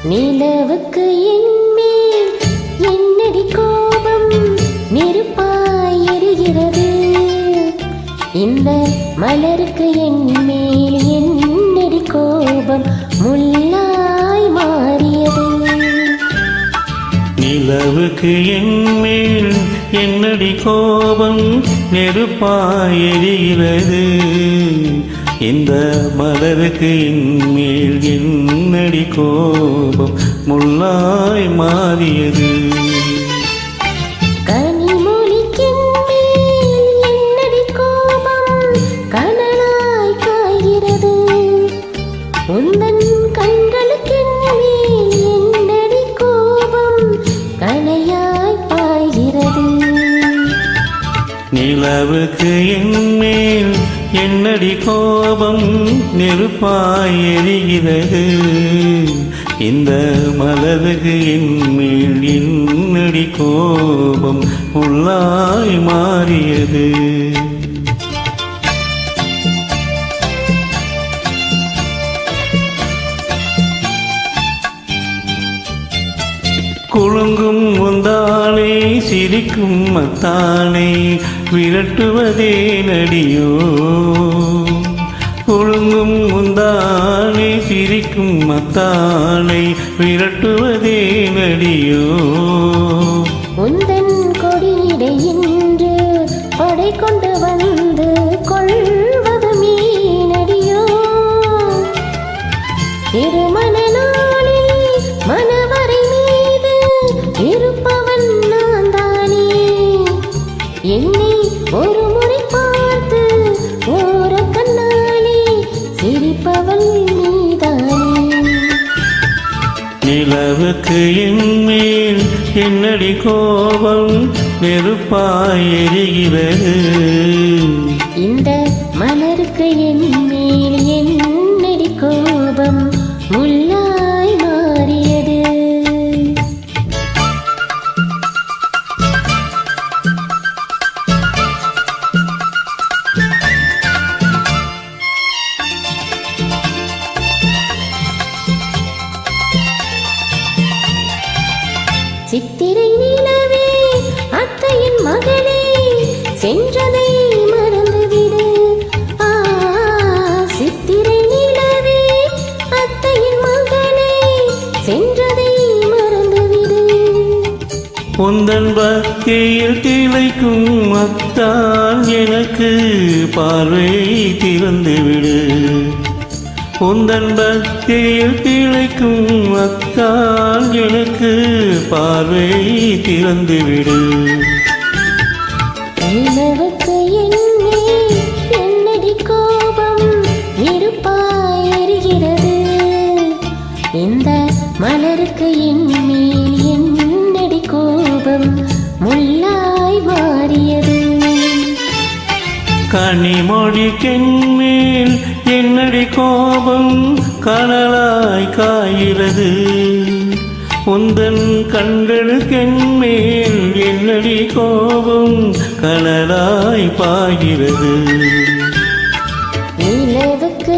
நிலவுக்கு என்மேல் என்னடி கோபம் நெருப்பாய் எரிகிறது. இந்த மலருக்கு என்மேல் என்னடி கோபம் முள்ளாய் மாறியது. நிலவுக்கு என்மேல் என்னடி கோபம் நெருப்பாய் எரிகிறது. இந்த மலருக்கு என்மேல் என்னடி கோபம் முள்ளாய் மாறியது. கனிமொழிக்கென்மேல் என்னடி கோபம் கனலாய் காய்கிறது. உந்தன் கண்களுக்கென்மேல் என்னடி கோபம் கனையாய் பாய்கிறது. நிலவுக்கு என்மேல் என்னடி கோபம் நெருப்பாய் எரிகிறது. இந்த மலருக்கு என்மேல் என்னடி கோபம் உள்ளாய் மாறியது. குலுங்கும் முந்தானை சிரிக்கும் மத்தானை விரட்டுவதே நடியோ. குலுங்கும் முந்தானை சிரிக்கும் மத்தானை விரட்டுவதே நடியோ. உந்தன் கொடியிடை இன்று படை கொண்டு வந்து கொள்வது மீனடியோ. திருமண நாளில் மணவரை மீது இருப்பவன் நான் தானே. என்னை ஒரு முறை பார்த்து ஓர கண்ணாலே சிரிப்பவள் நீதானே. நிலவுக்கு என்மேல் என்னடி கோபம் நெருப்பாய் எரிகிறது. இந்த மலருக்கு என்மேல் என்னடி கோபம் முள்ளாய் மாறியது. சித்திரை நிலவே அத்தையின் மகளே சென்றதை மறந்துவிடு. சித்திரை நிலவே அத்தையின் மகளே சென்றதை மறந்துவிடு. உந்தன் பக்தியில் திளைக்கும் அத்தான் எனக்கு பார்வை திறந்துவிடு. உந்தன் பக்தியில் திளைக்கும் அத்தான் எனக்கு பார்வை திறந்துவிடு. நிலவுக்கு என்மேல் என்னடி கோபம் நெருப்பாய் எரிகிறது. இந்த மலருக்கு என்மேல் என்னடி கோபம் முள்ளாய் மாறியது. கனிமொழிக்கென்மேல் என்னடி கோபம் கனலாய் காய்கிறது. உந்தன் கண்களுக்கென்மேல் என்னடி கோபம் கனலாய் பாய்கிறது. நிலவுக்கு